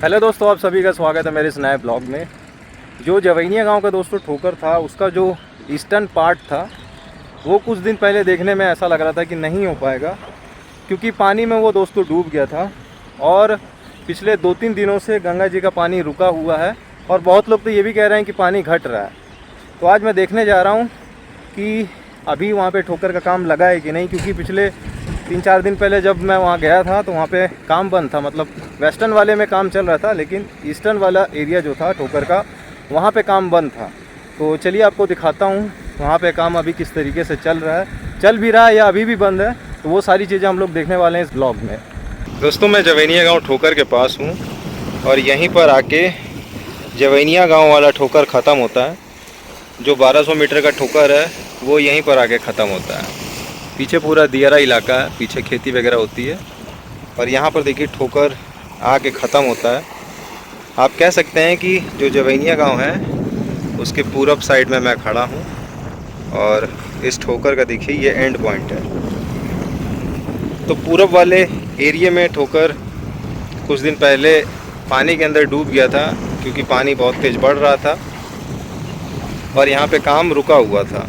Hello दोस्तों, आप सभी का स्वागत है मेरे इस नए ब्लॉग में। जो जवैनिया गांव का दोस्तों ठोकर था, उसका जो ईस्टर्न पार्ट था वो कुछ दिन पहले देखने में ऐसा लग रहा था कि नहीं हो पाएगा, क्योंकि पानी में वो दोस्तों डूब गया था। और पिछले 2-3 दिनों से गंगा जी का पानी रुका हुआ है और बहुत लोग तो ये भी कह रहे हैं कि पानी घट रहा है। तो आज मैं देखने जा रहा हूँ कि अभी वहाँ पे ठोकर का काम लगा है कि नहीं, क्योंकि पिछले 3-4 दिन पहले जब मैं वहाँ गया था तो वहाँ पे काम बंद था। मतलब वेस्टर्न वाले में काम चल रहा था, लेकिन ईस्टर्न वाला एरिया जो था ठोकर का, वहाँ पे काम बंद था। तो चलिए आपको दिखाता हूँ वहाँ पे काम अभी किस तरीके से चल रहा है, चल भी रहा है या अभी भी बंद है। तो वो सारी चीज़ें हम लोग देखने वाले हैं इस ब्लॉग में। दोस्तों, मैं जवैनिया गाँव ठोकर के पास हूँ और यहीं पर आके जवैनिया गाँव वाला ठोकर ख़त्म होता है। जो 1200 मीटर का ठोकर है वो यहीं पर आके ख़त्म होता है। पीछे पूरा दियारा इलाका है, पीछे खेती वगैरह होती है और यहाँ पर देखिए ठोकर आके ख़त्म होता है। आप कह सकते हैं कि जो जवैनिया गांव है उसके पूरब साइड में मैं खड़ा हूँ और इस ठोकर का देखिए ये एंड पॉइंट है। तो पूरब वाले एरिया में ठोकर कुछ दिन पहले पानी के अंदर डूब गया था, क्योंकि पानी बहुत तेज़ बढ़ रहा था और यहाँ पे काम रुका हुआ था।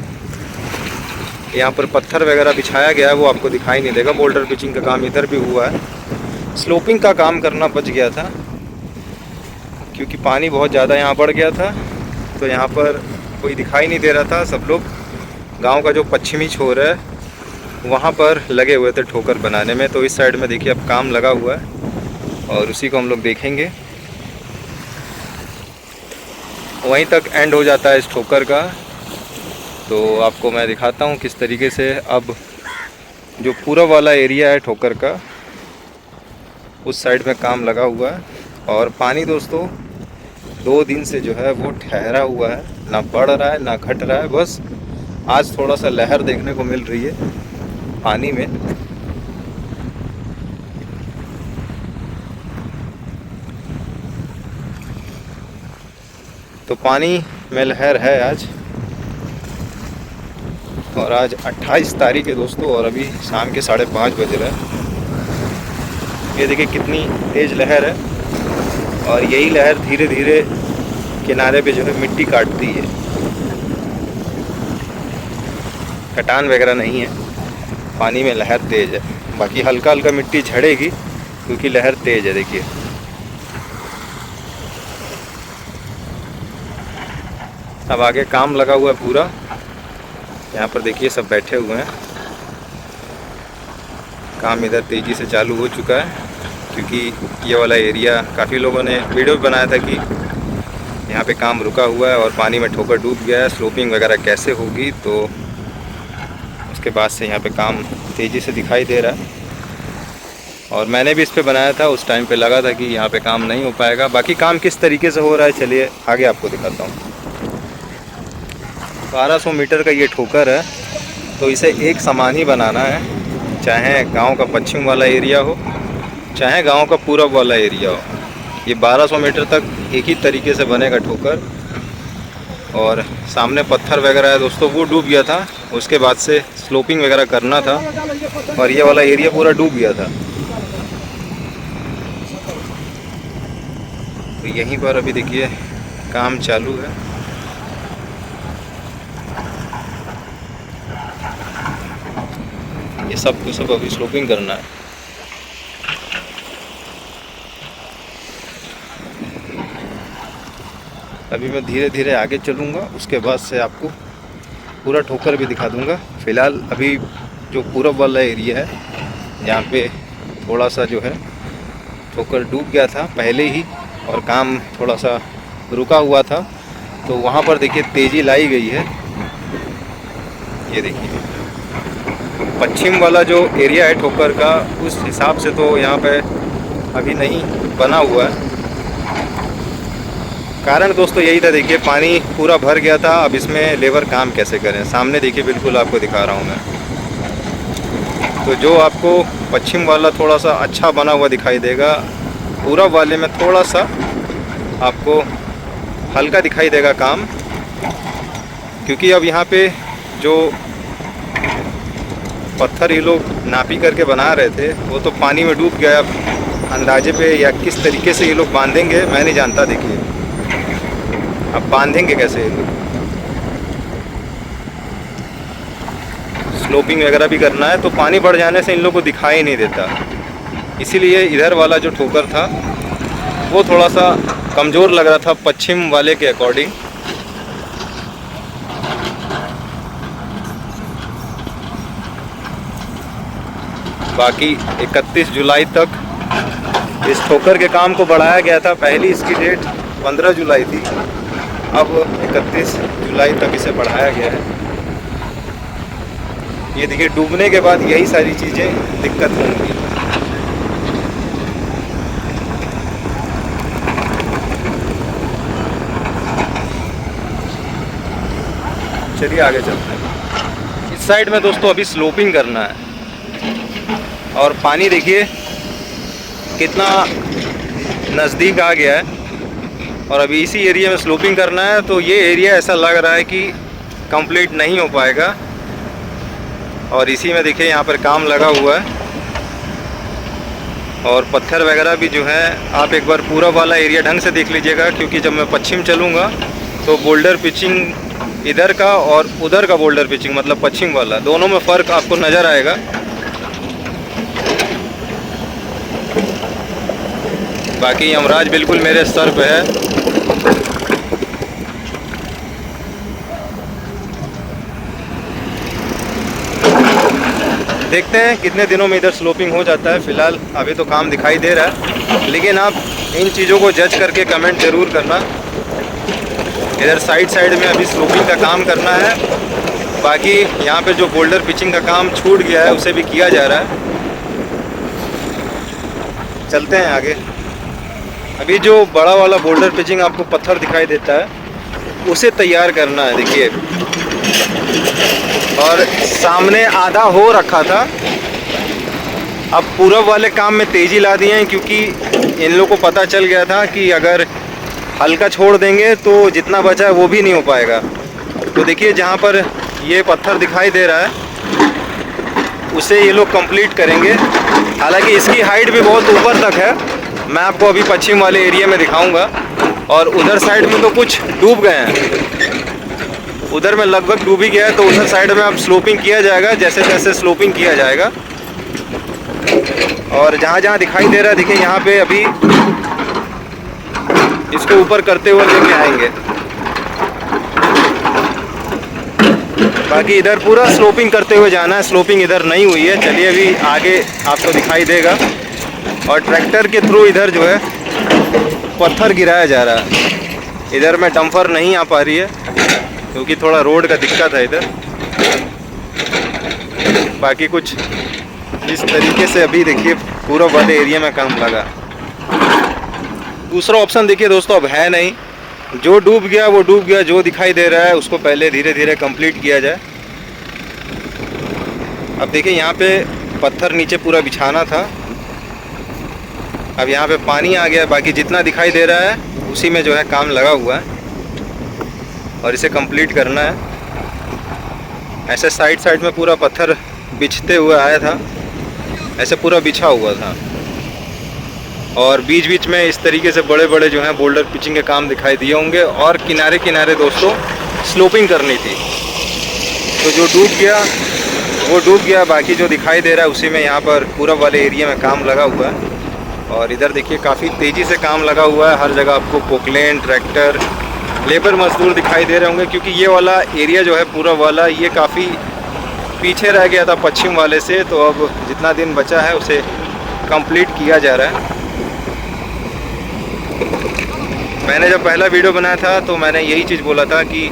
यहाँ पर पत्थर वगैरह बिछाया गया है, वो आपको दिखाई नहीं देगा। बोल्डर पिचिंग का काम इधर भी हुआ है। स्लोपिंग का काम करना बच गया था क्योंकि पानी बहुत ज़्यादा यहाँ बढ़ गया था, तो यहाँ पर कोई दिखाई नहीं दे रहा था। सब लोग गांव का जो पश्चिमी छोर है वहाँ पर लगे हुए थे ठोकर बनाने में। तो इस साइड में देखिए अब काम लगा हुआ है और उसी को हम लोग देखेंगे। वहीं तक एंड हो जाता है इस ठोकर का। तो आपको मैं दिखाता हूँ किस तरीके से अब जो पूरब वाला एरिया है ठोकर का, उस साइड में काम लगा हुआ है। और पानी दोस्तों 2 दिन से जो है वो ठहरा हुआ है, ना बढ़ रहा है ना घट रहा है। बस आज थोड़ा सा लहर देखने को मिल रही है पानी में। तो पानी में लहर है आज, और आज 28 तारीख है दोस्तों और अभी शाम के 5:30 बज रहे हैं। ये देखिए कितनी तेज़ लहर है और यही लहर धीरे धीरे किनारे पे जो है मिट्टी काटती है। कटान वगैरह नहीं है, पानी में लहर तेज़ है। बाकी हल्का हल्का मिट्टी झड़ेगी क्योंकि लहर तेज़ है। देखिए अब आगे काम लगा हुआ है पूरा। यहाँ पर देखिए सब बैठे हुए हैं। काम इधर तेज़ी से चालू हो चुका है क्योंकि ये वाला एरिया काफ़ी लोगों ने वीडियो बनाया था कि यहाँ पे काम रुका हुआ है और पानी में ठोकर डूब गया है, स्लोपिंग वगैरह कैसे होगी। तो उसके बाद से यहाँ पे काम तेज़ी से दिखाई दे रहा है और मैंने भी इस पे बनाया था। उस टाइम पे लगा था कि यहाँ पे काम नहीं हो पाएगा। बाकी काम किस तरीके से हो रहा है चलिए आगे आपको दिखाता हूँ। 1200 मीटर का ये ठोकर है, तो इसे एक समान ही बनाना है, चाहे गांव का पश्चिम वाला एरिया हो चाहे गांव का पूरब वाला एरिया हो। ये 1200 मीटर तक एक ही तरीके से बनेगा ठोकर। और सामने पत्थर वगैरह है दोस्तों, वो डूब गया था। उसके बाद से स्लोपिंग वगैरह करना था और ये वाला एरिया पूरा डूब गया था। तो यहीं पर अभी देखिए काम चालू है। ये सब कुछ अभी स्लोपिंग करना है। अभी मैं धीरे धीरे आगे चलूँगा, उसके बाद से आपको पूरा ठोकर भी दिखा दूँगा। फ़िलहाल अभी जो पूरब वाला एरिया है जहाँ पे थोड़ा सा जो है ठोकर डूब गया था पहले ही और काम थोड़ा सा रुका हुआ था, तो वहाँ पर देखिए तेज़ी लाई गई है। ये देखिए पश्चिम वाला जो एरिया है ठोकर का, उस हिसाब से तो यहाँ पे अभी नहीं बना हुआ है। कारण दोस्तों यही था, देखिए पानी पूरा भर गया था। अब इसमें लेबर काम कैसे करें, सामने देखिए बिल्कुल आपको दिखा रहा हूँ मैं। तो जो आपको पश्चिम वाला थोड़ा सा अच्छा बना हुआ दिखाई देगा, पूरब वाले में थोड़ा सा आपको हल्का दिखाई देगा काम, क्योंकि अब यहाँ पे जो पत्थर ये लोग नापी करके बना रहे थे वो तो पानी में डूब गया। अब अंदाजे पे या किस तरीके से ये लोग बांधेंगे मैं नहीं जानता। देखिए अब बांधेंगे कैसे ये लोग। स्लोपिंग वगैरह भी करना है तो पानी बढ़ जाने से इन लोगों को दिखाई नहीं देता, इसीलिए इधर वाला जो ठोकर था वो थोड़ा सा कमज़ोर लग रहा था पश्चिम वाले के अकॉर्डिंग। बाकी 31 जुलाई तक इस ठोकर के काम को बढ़ाया गया था। पहली इसकी डेट 15 जुलाई थी, अब 31 जुलाई तक इसे बढ़ाया गया है। ये देखिए डूबने के बाद यही सारी चीज़ें दिक्कत होंगी। चलिए आगे चलते हैं। इस साइड में दोस्तों अभी स्लोपिंग करना है और पानी देखिए कितना नज़दीक आ गया है और अभी इसी एरिया में स्लोपिंग करना है। तो ये एरिया ऐसा लग रहा है कि कंप्लीट नहीं हो पाएगा और इसी में देखिए यहाँ पर काम लगा हुआ है और पत्थर वगैरह भी जो है आप एक बार पूरा वाला एरिया ढंग से देख लीजिएगा, क्योंकि जब मैं पश्चिम चलूँगा तो बोल्डर पिचिंग इधर का और उधर का बोल्डर पिचिंग मतलब पश्चिम वाला, दोनों में फ़र्क आपको नज़र आएगा। बाकी यमराज बिल्कुल मेरे सर पे है। देखते हैं कितने दिनों में इधर स्लोपिंग हो जाता है। फ़िलहाल अभी तो काम दिखाई दे रहा है, लेकिन आप इन चीज़ों को जज करके कमेंट ज़रूर करना। इधर साइड में अभी स्लोपिंग का काम करना है। बाकी यहाँ पे जो बोल्डर पिचिंग का काम छूट गया है उसे भी किया जा रहा है। चलते हैं आगे। अभी जो बड़ा वाला बोल्डर पिचिंग आपको पत्थर दिखाई देता है उसे तैयार करना है। देखिए और सामने आधा हो रखा था, अब पूरब वाले काम में तेज़ी ला दिए हैं, क्योंकि इन लोगों को पता चल गया था कि अगर हल्का छोड़ देंगे तो जितना बचा है वो भी नहीं हो पाएगा। तो देखिए जहाँ पर ये पत्थर दिखाई दे रहा है उसे ये लोग कंप्लीट करेंगे। हालांकि इसकी हाइट भी बहुत ऊपर तक है, मैं आपको अभी पश्चिम वाले एरिया में दिखाऊंगा। और उधर साइड में तो कुछ डूब गए हैं, उधर में लगभग डूब ही गया है, तो उधर साइड में अब स्लोपिंग किया जाएगा, जैसे जैसे स्लोपिंग किया जाएगा। और जहाँ जहाँ दिखाई दे रहा है देखिए यहाँ पे अभी इसको ऊपर करते हुए लेके आएंगे। बाकी इधर पूरा स्लोपिंग करते हुए जाना है, स्लोपिंग इधर नहीं हुई है। चलिए अभी आगे आपको दिखाई देगा। और ट्रैक्टर के थ्रू इधर जो है पत्थर गिराया जा रहा है। इधर में डंपर नहीं आ पा रही है क्योंकि थोड़ा रोड का दिक्कत है इधर। बाकी कुछ इस तरीके से अभी देखिए पूरा वाले एरिया में काम लगा। दूसरा ऑप्शन देखिए दोस्तों अब है नहीं, जो डूब गया वो डूब गया। जो दिखाई दे रहा है उसको पहले धीरे धीरे कंप्लीट किया जाए। अब देखिए यहाँ पे पत्थर नीचे पूरा बिछाना था, अब यहाँ पे पानी आ गया। बाकी जितना दिखाई दे रहा है उसी में जो है काम लगा हुआ है और इसे कंप्लीट करना है। ऐसे साइड में पूरा पत्थर बिछते हुए आया था, ऐसे पूरा बिछा हुआ था और बीच बीच में इस तरीके से बड़े बड़े जो हैं बोल्डर पिचिंग के काम दिखाई दिए होंगे। और किनारे किनारे दोस्तों स्लोपिंग करनी थी, तो जो डूब गया वो डूब गया। बाकी जो दिखाई दे रहा है उसी में यहाँ पर पूरब वाले एरिया में काम लगा हुआ है। और इधर देखिए काफ़ी तेज़ी से काम लगा हुआ है। हर जगह आपको पोकलेन, ट्रैक्टर, लेबर मजदूर दिखाई दे रहे होंगे, क्योंकि ये वाला एरिया जो है पूरब वाला ये काफ़ी पीछे रह गया था पश्चिम वाले से। तो अब जितना दिन बचा है उसे कंप्लीट किया जा रहा है। मैंने जब पहला वीडियो बनाया था तो मैंने यही चीज़ बोला था कि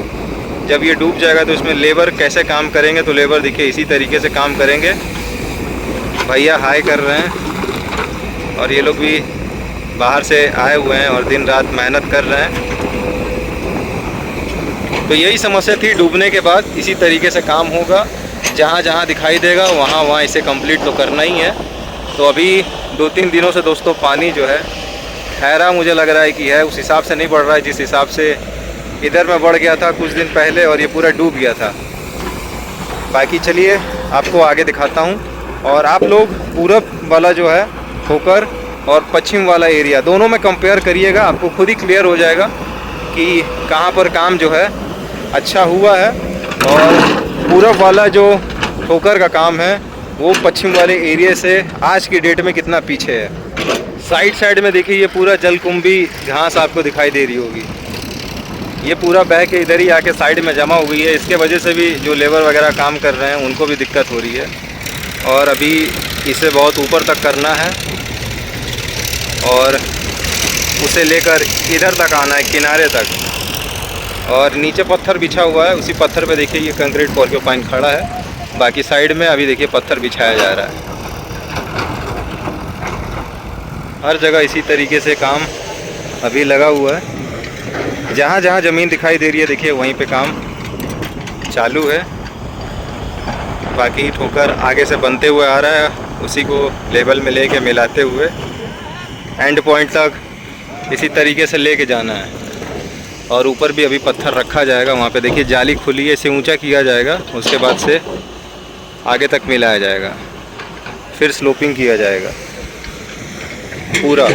जब ये डूब जाएगा तो इसमें लेबर कैसे काम करेंगे। तो लेबर देखिए इसी तरीके से काम करेंगे। भैया हाय कर रहे हैं और ये लोग भी बाहर से आए हुए हैं और दिन रात मेहनत कर रहे हैं। तो यही समस्या थी, डूबने के बाद इसी तरीके से काम होगा। जहाँ जहाँ दिखाई देगा वहाँ वहाँ इसे कंप्लीट तो करना ही है। तो अभी 2-3 दिनों से दोस्तों पानी जो है ठहरा, मुझे लग रहा है कि है, उस हिसाब से नहीं बढ़ रहा है जिस हिसाब से इधर में बढ़ गया था कुछ दिन पहले और ये पूरा डूब गया था। बाकी चलिए आपको आगे दिखाता हूँ। और आप लोग पूरब वाला जो है ठोकर और पश्चिम वाला एरिया, दोनों में कंपेयर करिएगा, आपको खुद ही क्लियर हो जाएगा कि कहाँ पर काम जो है अच्छा हुआ है और पूरब वाला जो ठोकर का काम है वो पश्चिम वाले एरिया से आज की डेट में कितना पीछे है। साइड में देखिए ये पूरा जलकुंभी घास आपको दिखाई दे रही होगी, ये पूरा बह के इधर ही आके साइड में जमा हो गई है। इसके वजह से भी जो लेबर वगैरह काम कर रहे हैं उनको भी दिक्कत हो रही है और अभी इसे बहुत ऊपर तक करना है और उसे लेकर इधर तक आना है किनारे तक। और नीचे पत्थर बिछा हुआ है, उसी पत्थर पे देखिए ये कंक्रीट पोर्क्यूपाइन खड़ा है, बाकी साइड में अभी देखिए पत्थर बिछाया जा रहा है। हर जगह इसी तरीके से काम अभी लगा हुआ है, जहाँ जहाँ ज़मीन दिखाई दे रही है देखिए वहीं पे काम चालू है। बाकी ठोकर आगे से बनते हुए आ रहा है, उसी को लेवल में लेके मिलाते हुए एंड पॉइंट तक इसी तरीके से लेके जाना है। और ऊपर भी अभी पत्थर रखा जाएगा, वहाँ पे देखिए जाली खुली है, इसे ऊंचा किया जाएगा, उसके बाद से आगे तक मिलाया जाएगा, फिर स्लोपिंग किया जाएगा पूरा।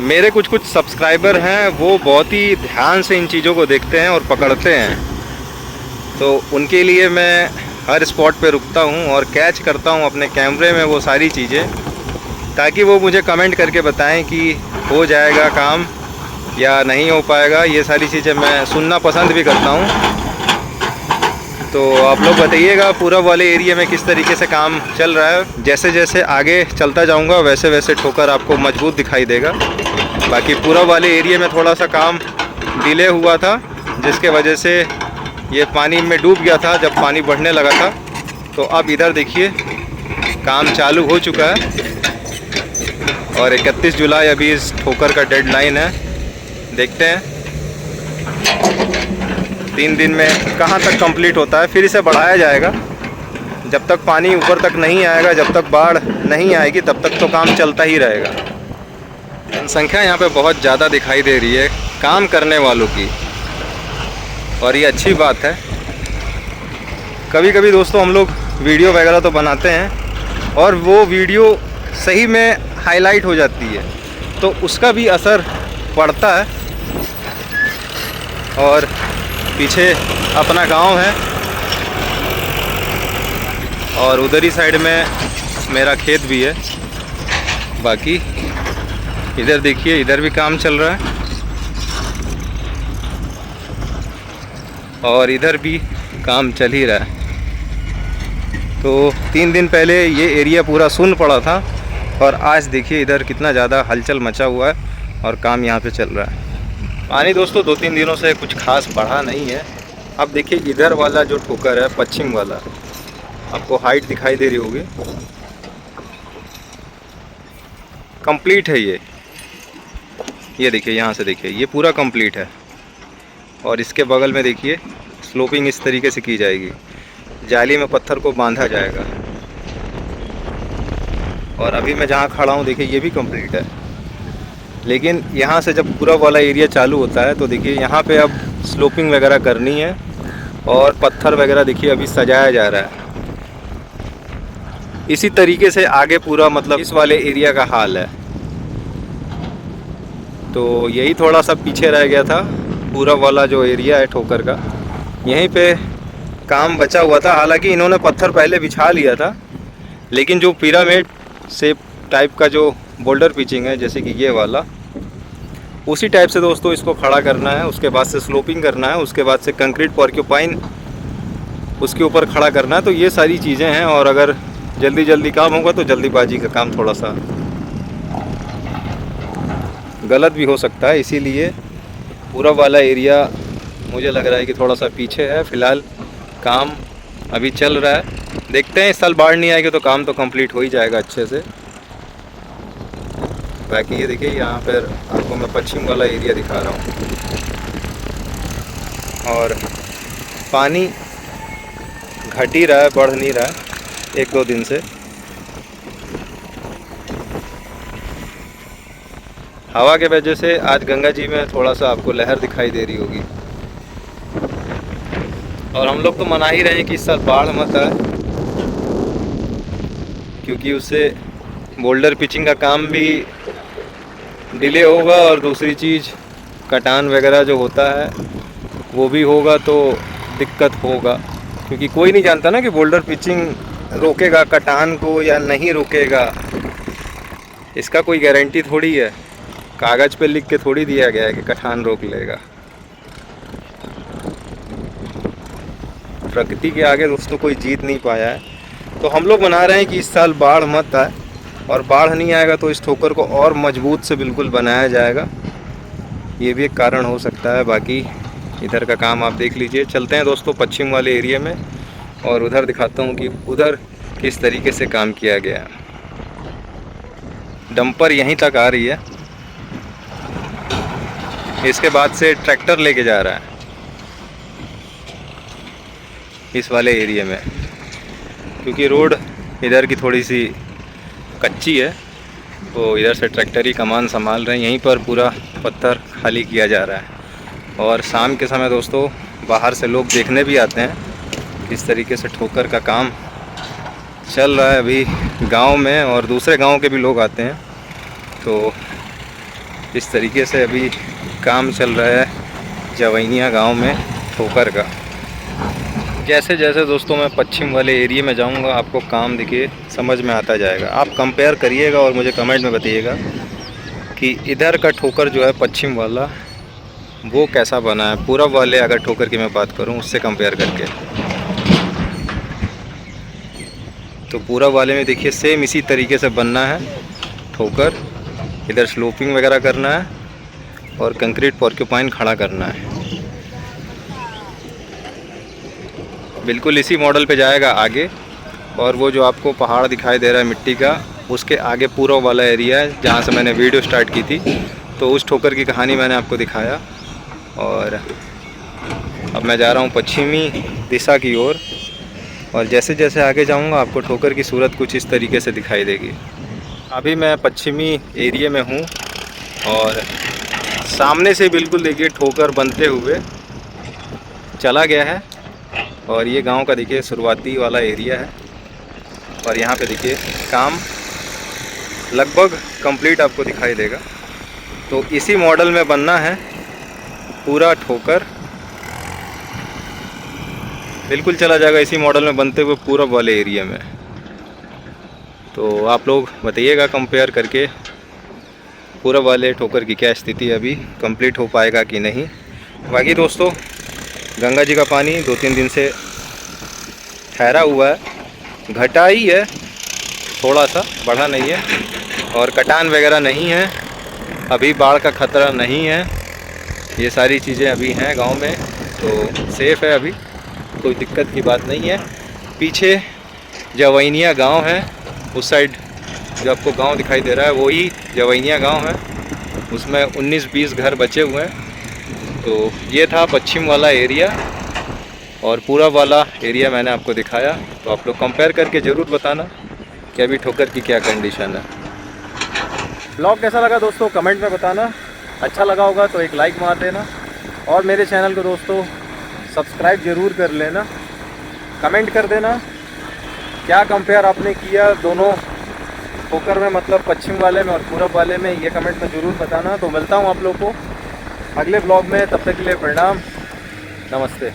मेरे कुछ सब्सक्राइबर हैं वो बहुत ही ध्यान से इन चीज़ों को देखते हैं और पकड़ते हैं, तो उनके लिए मैं हर स्पॉट पे रुकता हूँ और कैच करता हूँ अपने कैमरे में वो सारी चीज़ें, ताकि वो मुझे कमेंट करके बताएं कि हो जाएगा काम या नहीं हो पाएगा। ये सारी चीज़ें मैं सुनना पसंद भी करता हूँ। तो आप लोग बताइएगा पूरब वाले एरिया में किस तरीके से काम चल रहा है। जैसे जैसे आगे चलता जाऊंगा वैसे वैसे ठोकर आपको मजबूत दिखाई देगा। बाकी पूरब वाले एरिया में थोड़ा सा काम डिले हुआ था, जिसके वजह से ये पानी में डूब गया था जब पानी बढ़ने लगा था। तो अब इधर देखिए काम चालू हो चुका है और 31 जुलाई अभी इस ठोकर का डेडलाइन है। देखते हैं 3 दिन में कहाँ तक कंप्लीट होता है, फिर इसे बढ़ाया जाएगा। जब तक पानी ऊपर तक नहीं आएगा, जब तक बाढ़ नहीं आएगी, तब तक तो काम चलता ही रहेगा। जनसंख्या यहाँ पे बहुत ज़्यादा दिखाई दे रही है काम करने वालों की, और ये अच्छी बात है। कभी कभी दोस्तों हम लोग वीडियो वगैरह तो बनाते हैं और वो वीडियो सही में हाईलाइट हो जाती है, तो उसका भी असर पड़ता है। और पीछे अपना गांव है और उधर ही साइड में मेरा खेत भी है। बाकी इधर देखिए, इधर भी काम चल रहा है और इधर भी काम चल ही रहा है। तो 3 दिन पहले ये एरिया पूरा सुन्न पड़ा था और आज देखिए इधर कितना ज़्यादा हलचल मचा हुआ है और काम यहाँ पे चल रहा है। पानी दोस्तों 2-3 दिनों से कुछ खास बढ़ा नहीं है। अब देखिए इधर वाला जो ठोकर है पश्चिम वाला, आपको हाइट दिखाई दे रही होगी, कंप्लीट है ये देखिए, यहाँ से देखिए ये पूरा कंप्लीट है। और इसके बगल में देखिए स्लोपिंग इस तरीके से की जाएगी, जाली में पत्थर को बांधा जाएगा। और अभी मैं जहाँ खड़ा हूँ देखिए ये भी कंप्लीट है। लेकिन यहाँ से जब पूरा वाला एरिया चालू होता है तो देखिए यहाँ पे अब स्लोपिंग वगैरह करनी है और पत्थर वगैरह देखिए अभी सजाया जा रहा है। इसी तरीके से आगे पूरा मतलब इस वाले एरिया का हाल है। तो यही थोड़ा सा पीछे रह गया था, पूरा वाला जो एरिया है ठोकर का, यहीं पे काम बचा हुआ था। हालांकि इन्होंने पत्थर पहले बिछा लिया था, लेकिन जो पिरामिड शेप टाइप का जो बोल्डर पिचिंग है जैसे कि ये वाला, उसी टाइप से दोस्तों इसको खड़ा करना है। उसके बाद से स्लोपिंग करना है, उसके बाद से कंक्रीट पोर्क्यूपाइन उसके ऊपर खड़ा करना है। तो ये सारी चीज़ें हैं और अगर जल्दी काम होगा तो जल्दीबाजी का काम थोड़ा सा गलत भी हो सकता है। इसीलिए पूरा वाला एरिया मुझे लग रहा है कि थोड़ा सा पीछे है। फ़िलहाल काम अभी चल रहा है, देखते हैं इस साल बाढ़ नहीं आएगी तो काम तो कंप्लीट हो ही जाएगा अच्छे से। बाकी ये देखिए यहाँ पर आपको मैं पश्चिम वाला एरिया दिखा रहा हूँ और पानी घट ही रहा है, बढ़ नहीं रहा है 1-2 दिन से। हवा के वजह से आज गंगा जी में थोड़ा सा आपको लहर दिखाई दे रही होगी और हम लोग तो मना ही रहे हैं कि इस साल बाढ़ मत आए। क्योंकि उससे बोल्डर पिचिंग का काम भी डिले होगा और दूसरी चीज़ कटान वगैरह जो होता है वो भी होगा, तो दिक्कत होगा। क्योंकि कोई नहीं जानता ना कि बोल्डर पिचिंग रोकेगा कटान को या नहीं रोकेगा, इसका कोई गारंटी थोड़ी है। कागज़ पे लिख के थोड़ी दिया गया है कि कटान रोक लेगा। प्रकृति के आगे दोस्तों कोई जीत नहीं पाया है। तो हम लोग बना रहे हैं कि इस साल बाढ़ मत आए, और बाढ़ नहीं आएगा तो इस ठोकर को और मजबूत से बिल्कुल बनाया जाएगा। ये भी एक कारण हो सकता है। बाकी इधर का काम आप देख लीजिए। चलते हैं दोस्तों पश्चिम वाले एरिया में और उधर दिखाता हूँ कि उधर किस तरीके से काम किया गया। डंपर यहीं तक आ रही है, इसके बाद से ट्रैक्टर लेके जा रहा है इस वाले एरिया में, क्योंकि रोड इधर की थोड़ी सी कच्ची है, तो इधर से ट्रैक्टर ही कमान संभाल रहे हैं। यहीं पर पूरा पत्थर खाली किया जा रहा है। और शाम के समय दोस्तों बाहर से लोग देखने भी आते हैं किस तरीके से ठोकर का काम चल रहा है अभी गांव में, और दूसरे गांव के भी लोग आते हैं। तो इस तरीके से अभी काम चल रहा है जवैनिया गांव में ठोकर का। जैसे जैसे दोस्तों मैं पश्चिम वाले एरिया में जाऊंगा आपको काम देखिए समझ में आता जाएगा। आप कंपेयर करिएगा और मुझे कमेंट में बताइएगा कि इधर का ठोकर जो है पश्चिम वाला वो कैसा बना है, पूरब वाले अगर ठोकर की मैं बात करूं उससे कंपेयर करके। तो पूरब वाले में देखिए सेम इसी तरीके से बनना है ठोकर। इधर स्लोपिंग वगैरह करना है और कंक्रीट पोर्क्यूपाइन खड़ा करना है। बिल्कुल इसी मॉडल पे जाएगा आगे। और वो जो आपको पहाड़ दिखाई दे रहा है मिट्टी का, उसके आगे पूरब वाला एरिया है जहाँ से मैंने वीडियो स्टार्ट की थी। तो उस ठोकर की कहानी मैंने आपको दिखाया। और अब मैं जा रहा हूँ पश्चिमी दिशा की ओर, और जैसे जैसे आगे जाऊँगा आपको ठोकर की सूरत कुछ इस तरीके से दिखाई देगी। अभी मैं पश्चिमी एरिया में हूँ और सामने से बिल्कुल देखिए ठोकर बनते हुए चला गया है। और ये गांव का देखिए शुरुआती वाला एरिया है, और यहाँ पे देखिए काम लगभग कंप्लीट आपको दिखाई देगा। तो इसी मॉडल में बनना है पूरा ठोकर, बिल्कुल चला जाएगा इसी मॉडल में बनते हुए पूरब वाले एरिया में। तो आप लोग बताइएगा कंपेयर करके पूरब वाले ठोकर की क्या स्थिति है, अभी कंप्लीट हो पाएगा कि नहीं। बाकी दोस्तों गंगा जी का पानी 2-3 दिन से ठहरा हुआ है, घटा ही है थोड़ा सा, बढ़ा नहीं है। और कटान वगैरह नहीं है, अभी बाढ़ का खतरा नहीं है। ये सारी चीज़ें अभी हैं गांव में, तो सेफ़ है, अभी कोई दिक्कत की बात नहीं है। पीछे जवैनिया गांव है, उस साइड जो आपको गांव दिखाई दे रहा है वही जवैनिया गांव है। उसमें 19-20 घर बचे हुए हैं। तो ये था पश्चिम वाला एरिया, और पूरा वाला एरिया मैंने आपको दिखाया। तो आप लोग कंपेयर करके ज़रूर बताना कि अभी ठोकर की क्या कंडीशन है। ब्लॉग कैसा लगा दोस्तों कमेंट में बताना। अच्छा लगा होगा तो एक लाइक मार देना, और मेरे चैनल को दोस्तों सब्सक्राइब ज़रूर कर लेना। कमेंट कर देना क्या कंपेयर आपने किया दोनों ठोकर में, मतलब पश्चिम वाले में और पूरब वाले में, ये कमेंट में ज़रूर बताना। तो मिलता हूँ आप लोग को अगले ब्लॉग में, तब तक के लिए प्रणाम, नमस्ते।